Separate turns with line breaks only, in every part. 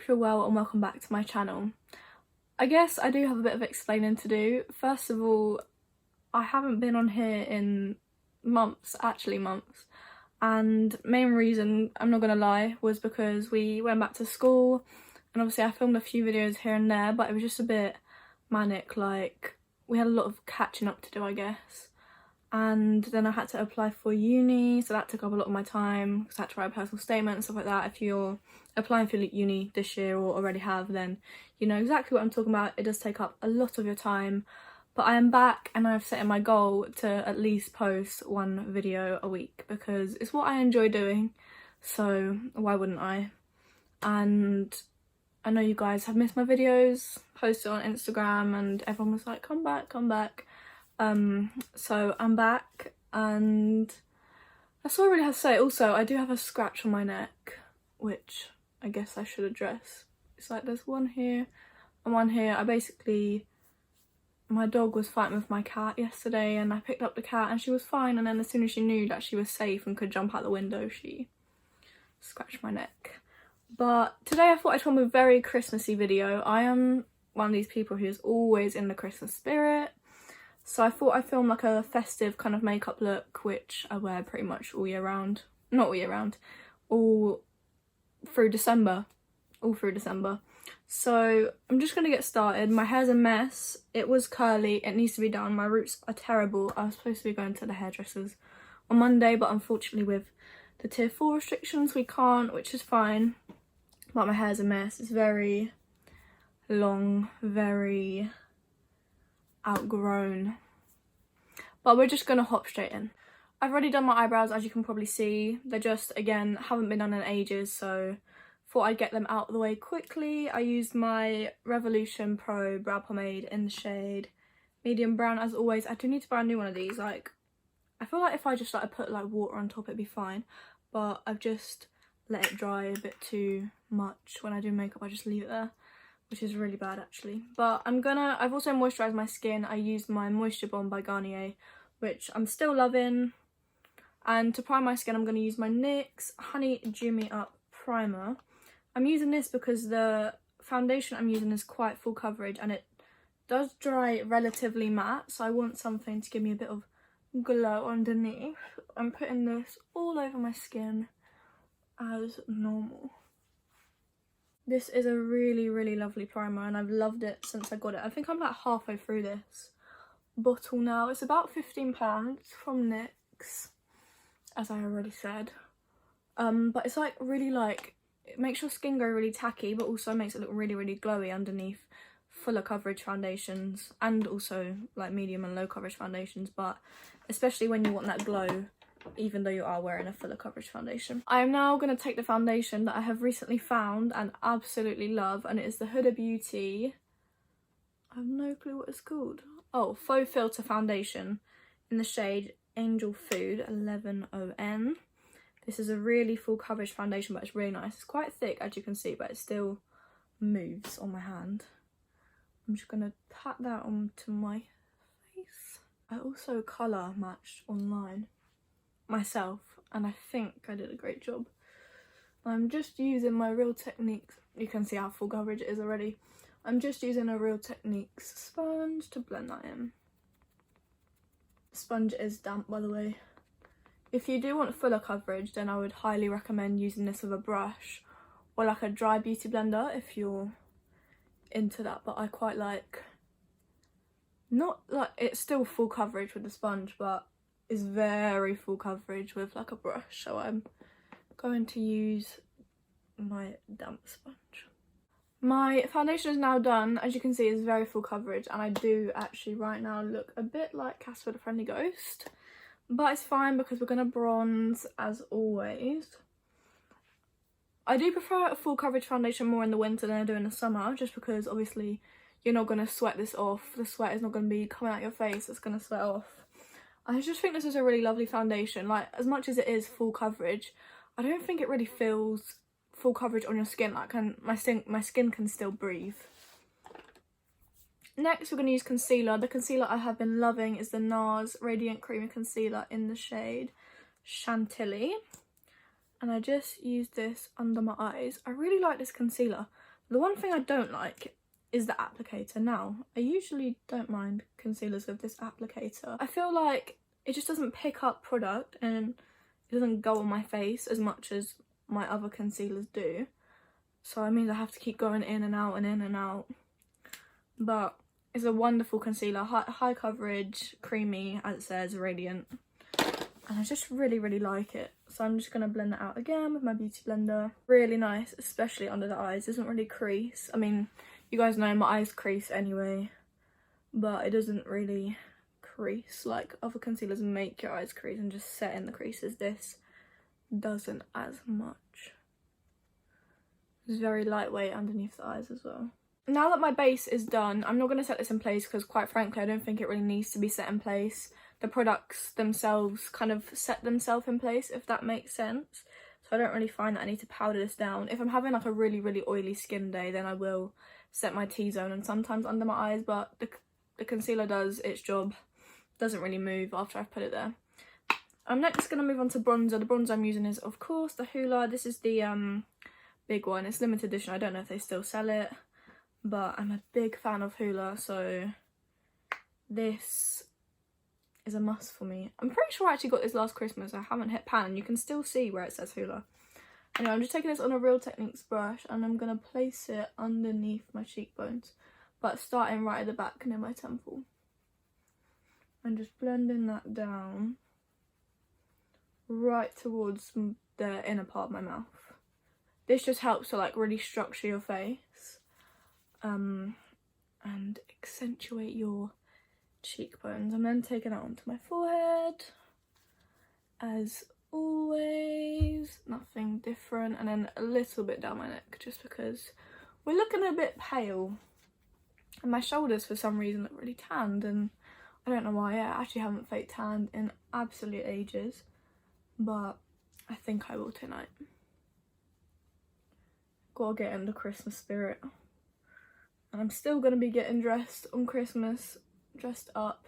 hope you're well and welcome back to my channel. I guess I do have a bit of explaining to do. First of all, I haven't been on here in months, and main reason, I'm not gonna lie, was because we went back to school and obviously I filmed a few videos here and there, but it was just a bit manic, like we had a lot of catching up to do, I guess. And then I had to apply for uni, so that took up a lot of my time because I had to write a personal statement and stuff like that. If you're applying for uni this year or already have, then you know exactly what I'm talking about. It does take up a lot of your time, but I am back and I've set in my goal to at least post one video a week because it's what I enjoy doing, so why wouldn't I? And I know you guys have missed my videos, posted on Instagram, and everyone was like, come back, come back. So I'm back and that's all I really have to say. Also, I do have a scratch on my neck, which I guess I should address. It's like there's one here and one here. My dog was fighting with my cat yesterday and I picked up the cat and she was fine, and then as soon as she knew that she was safe and could jump out the window, she scratched my neck. But today I thought I'd film a very Christmassy video. I am one of these people who is always in the Christmas spirit. So I thought I'd film like a festive kind of makeup look, which I wear pretty much all year round. Not all year round, all through December. So I'm just gonna get started. My hair's a mess. It was curly, it needs to be done. My roots are terrible. I was supposed to be going to the hairdressers on Monday, but unfortunately with the tier 4 restrictions we can't, which is fine. But my hair's a mess. It's very long, very outgrown, but we're just gonna hop straight in. I've already done my eyebrows, as you can probably see. They just, again, haven't been done in ages, so thought I'd get them out of the way quickly. I used my Revolution Pro brow pomade in the shade medium brown, as always. I do need to buy a new one of these. Like, I feel like if I just like put like water on top it'd be fine, but I've just let it dry a bit too much. When I do makeup I just leave it there, which is really bad actually. But I've also moisturised my skin. I used my Moisture Bomb by Garnier, which I'm still loving. And to prime my skin, I'm going to use my NYX Honey Dew Me Up Primer. I'm using this because the foundation I'm using is quite full coverage and it does dry relatively matte, so I want something to give me a bit of glow underneath. I'm putting this all over my skin as normal. This is a really, really lovely primer and I've loved it since I got it. I think I'm about halfway through this bottle now. It's about £15 from NYX, as I already said. But it's like really like, it makes your skin go really tacky, but also makes it look really, really glowy underneath fuller coverage foundations and also like medium and low coverage foundations, but especially when you want that glow even though you are wearing a fuller coverage foundation. I am now going to take the foundation that I have recently found and absolutely love, and it is the Huda Beauty, I have no clue what it's called, oh, Faux Filter Foundation in the shade Angel Food 11ON. This is a really full coverage foundation, but it's really nice. It's quite thick, as you can see, but it still moves on my hand. I'm just going to pat that onto my face. I also colour matched online myself and I think I did a great job. I'm just using my Real Techniques, you can see how full coverage it is already. I'm just using a Real Techniques sponge to blend that in. The sponge is damp, by the way. If you do want fuller coverage, then I would highly recommend using this with a brush or like a dry beauty blender if you're into that, but I quite like, not like, it's still full coverage with the sponge, but is very full coverage with like a brush, so I'm going to use my damp sponge. My foundation is now done. As you can see, it's very full coverage and I do actually right now look a bit like Casper the Friendly Ghost, but it's fine because we're going to bronze as always. I do prefer a full coverage foundation more in the winter than I do in the summer, just because obviously you're not going to sweat this off. The sweat is not going to be coming out your face, it's going to sweat off. I just think this is a really lovely foundation. Like, as much as it is full coverage, I don't think it really feels full coverage on your skin. Like, my skin can still breathe. Next, we're going to use concealer. The concealer I have been loving is the NARS Radiant Creamy Concealer in the shade Chantilly. And I just used this under my eyes. I really like this concealer. The one thing I don't like is the applicator. Now, I usually don't mind concealers with this applicator. I feel like it just doesn't pick up product and it doesn't go on my face as much as my other concealers do. So it means I have to keep going in and out and in and out. But it's a wonderful concealer, high coverage, creamy, as it says, radiant. And I just really, really like it. So I'm just going to blend it out again with my beauty blender. Really nice, especially under the eyes. It doesn't really crease. I mean, you guys know my eyes crease anyway, but it doesn't really crease like other concealers make your eyes crease and just set in the creases. This doesn't as much. It's very lightweight underneath the eyes as well. Now that my base is done, I'm not going to set this in place because quite frankly I don't think it really needs to be set in place. The products themselves kind of set themselves in place, if that makes sense. So I don't really find that I need to powder this down. If I'm having like a really, really oily skin day, then I will set my T-zone and sometimes under my eyes, but the concealer does its job. Doesn't really move after I've put it there. I'm next going to move on to bronzer. The bronzer I'm using is, of course, the Hoola. This is the big one. It's limited edition. I don't know if they still sell it, but I'm a big fan of Hoola, so this is a must for me. I'm pretty sure I actually got this last Christmas. I haven't hit pan and you can still see where it says Hoola. Anyway, I'm just taking this on a Real Techniques brush and I'm going to place it underneath my cheekbones, but starting right at the back near my temple. And just blending that down right towards the inner part of my mouth. This just helps to like really structure your face and accentuate your cheekbones. I'm then taking it onto my forehead as always, nothing different, and then a little bit down my neck just because we're looking a bit pale and my shoulders for some reason look really tanned, and I don't know why. I actually haven't fake tanned in absolute ages, but I think I will tonight. Gotta get in the Christmas spirit. And I'm still gonna be getting dressed on Christmas, dressed up,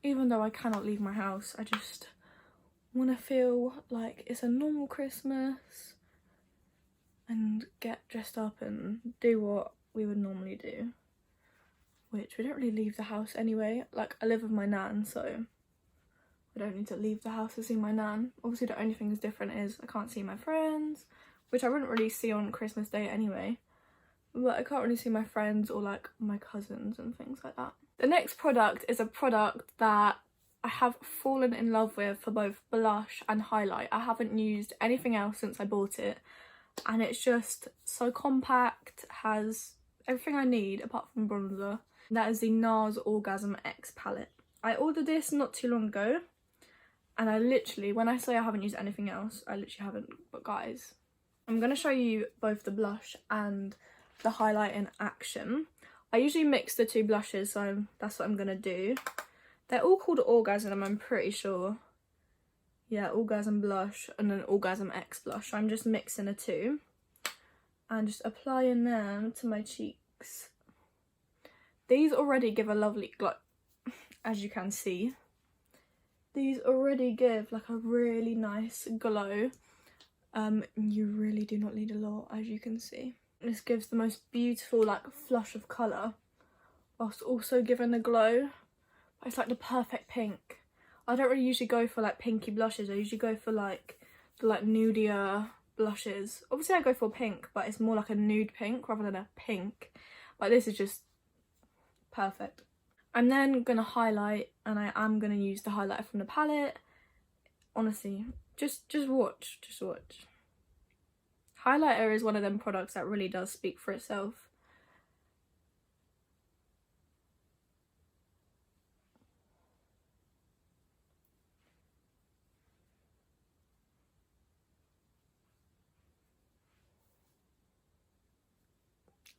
even though I cannot leave my house. I just want to feel like it's a normal Christmas and get dressed up and do what we would normally do, which we don't really leave the house anyway. Like, I live with my nan, so I don't need to leave the house to see my nan. Obviously the only thing that's different is I can't see my friends, which I wouldn't really see on Christmas Day anyway, but I can't really see my friends or like my cousins and things like that. The next product is a product that I have fallen in love with for both blush and highlight. I haven't used anything else since I bought it, and it's just so compact, has everything I need apart from bronzer. That is the NARS Orgasm X palette. I ordered this not too long ago, and I literally, when I say I haven't used anything else, I literally haven't. But guys, I'm going to show you both the blush and the highlight in action. I usually mix the two blushes, so that's what I'm going to do. They're all called Orgasm, I'm pretty sure. Yeah, Orgasm Blush and then Orgasm X Blush. So I'm just mixing the two and just applying them to my cheeks. These already give a lovely glow, as you can see. These already give like a really nice glow. You really do not need a lot, as you can see. This gives the most beautiful like flush of colour whilst also giving a glow. It's like the perfect pink. I don't really usually go for like pinky blushes. I usually go for like the like nudier blushes. Obviously I go for pink, but it's more like a nude pink rather than a pink. But this is just perfect. I'm then gonna highlight, and I am gonna use the highlighter from the palette. Honestly, just watch. Highlighter is one of them products that really does speak for itself.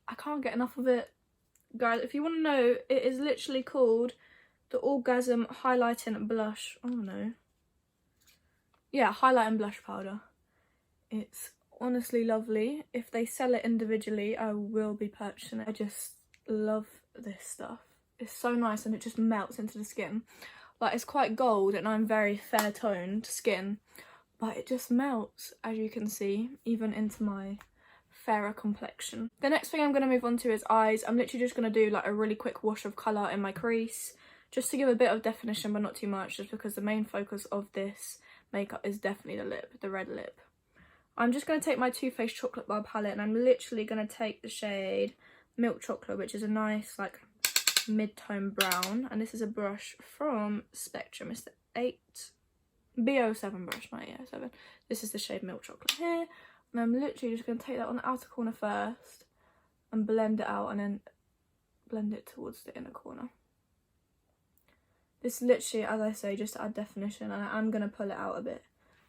I can't get enough of it. Guys, if you want to know, it is literally called the Orgasm Highlighting Blush. Oh no. Yeah, highlight and blush powder. It's honestly lovely. If they sell it individually, I will be purchasing it. I just love this stuff. It's so nice and it just melts into the skin. Like, it's quite gold and I'm very fair toned skin, but it just melts, as you can see, even into my fairer complexion. The next thing I'm going to move on to is eyes. I'm literally just going to do like a really quick wash of colour in my crease, just to give a bit of definition but not too much, just because the main focus of this makeup is definitely the lip, the red lip. I'm just going to take my Too Faced Chocolate Bar palette, and I'm literally going to take the shade Milk Chocolate, which is a nice like mid-tone brown, and this is a brush from Spectrum. It's the 8B07 brush, 9807. This is the shade Milk Chocolate here, and I'm literally just going to take that on the outer corner first and blend it out, and then blend it towards the inner corner. This literally, as I say, just to add definition, and I'm going to pull it out a bit,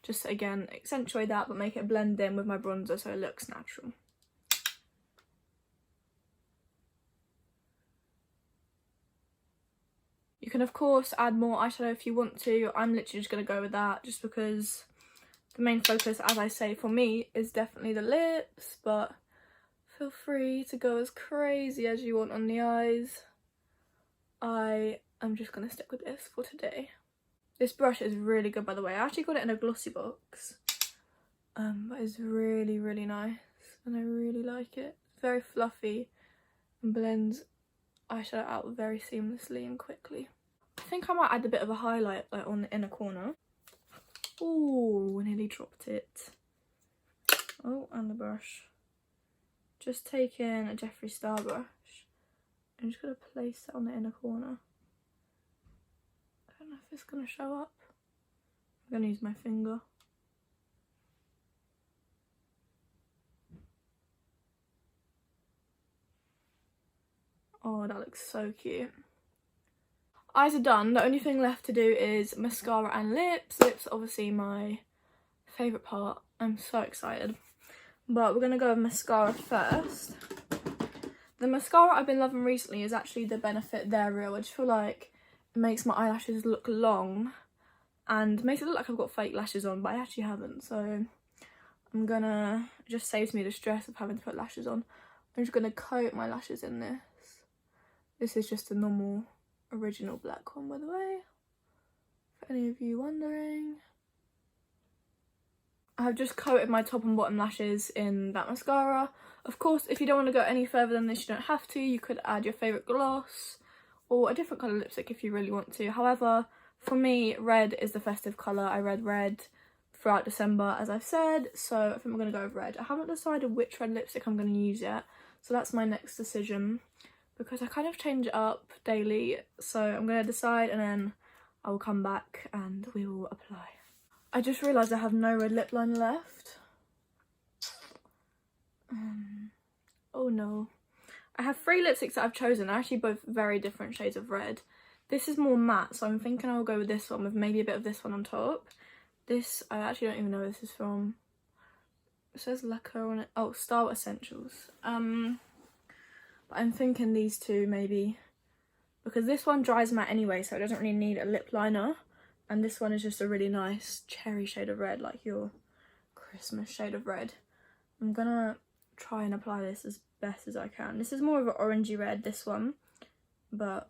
just to, again, accentuate that but make it blend in with my bronzer so it looks natural. You can of course add more eyeshadow if you want to. I'm literally just going to go with that just because the main focus, as I say, for me is definitely the lips, but feel free to go as crazy as you want on the eyes. I'm just going to stick with this for today. This brush is really good, by the way. I actually got it in a glossy box, but it's really, really nice and I really like it. It's very fluffy and blends eyeshadow out very seamlessly and quickly. I think I might add a bit of a highlight like on the inner corner. Oh, nearly dropped it. Oh, and the brush. Just taking a Jeffree Star brush. I'm just going to place it on the inner corner. I don't know if it's going to show up. I'm going to use my finger. Oh, that looks so cute. Eyes are done. The only thing left to do is mascara and lips. Lips are obviously my favourite part. I'm so excited. But we're going to go with mascara first. The mascara I've been loving recently is actually the Benefit They're Real. I just feel like it makes my eyelashes look long and makes it look like I've got fake lashes on, but I actually haven't. So I'm gonna, it just saves me the stress of having to put lashes on. I'm just gonna coat my lashes in this. This is just a normal original black one, by the way, for any of you wondering. I have just coated my top and bottom lashes in that mascara. Of course, if you don't want to go any further than this, you don't have to. You could add your favourite gloss or a different colour lipstick if you really want to. However, for me, red is the festive colour. I read red throughout December, as I've said, so I think we're going to go with red. I haven't decided which red lipstick I'm going to use yet, so that's my next decision, because I kind of change it up daily. So I'm going to decide and then I will come back and we will apply. I just realised I have no red lip liner left. Oh no. I have 3 lipsticks that I've chosen. They're actually both very different shades of red. This is more matte, so I'm thinking I'll go with this one with maybe a bit of this one on top. This, I actually don't even know where this is from. It says Lacquer on it. Oh, Star Essentials. But I'm thinking these two maybe, because this one dries matte anyway, so it doesn't really need a lip liner. And this one is just a really nice cherry shade of red, like your Christmas shade of red. I'm gonna try and apply this as best as I can. This is more of an orangey red, this one, but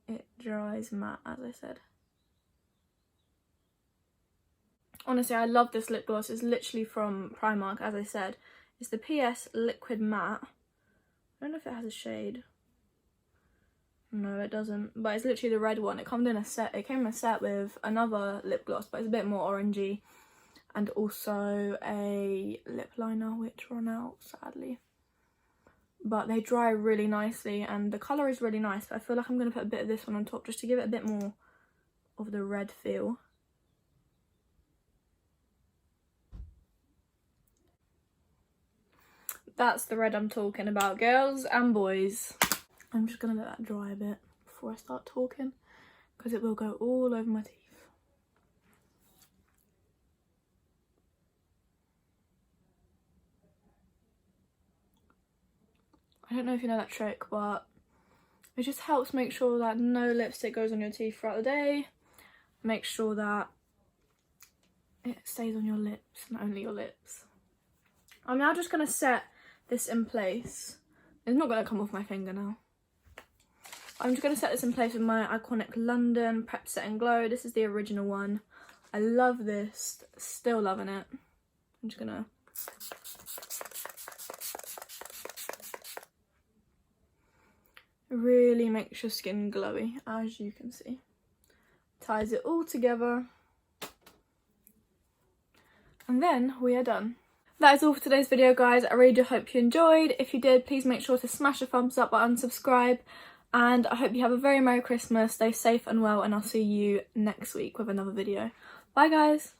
it dries matte, as I said. Honestly, I love this lip gloss. It's literally from Primark, as I said. It's the PS Liquid Matte. I don't know if it has a shade. No, it doesn't. But it's literally the red one. It comes in a set. It came in a set with another lip gloss, but it's a bit more orangey. And also a lip liner, which run out, sadly. But they dry really nicely, and the colour is really nice. But I feel like I'm going to put a bit of this one on top, just to give it a bit more of the red feel. That's the red I'm talking about, girls and boys. I'm just going to let that dry a bit before I start talking, because it will go all over my teeth. I don't know if you know that trick, but it just helps make sure that no lipstick goes on your teeth throughout the day. Make sure that it stays on your lips and only your lips. I'm now just going to set this in place. It's not going to come off my finger now. I'm just going to set this in place with my iconic London Prep Set and Glow. This is the original one. I love this. Still loving it. I'm just going to Really makes your skin glowy, as you can see. Ties it all together. And then we are done. That is all for today's video, guys. I really do hope you enjoyed. If you did, please make sure to smash the thumbs up button, subscribe, and I hope you have a very Merry Christmas. Stay safe and well, and I'll see you next week with another video. Bye, guys.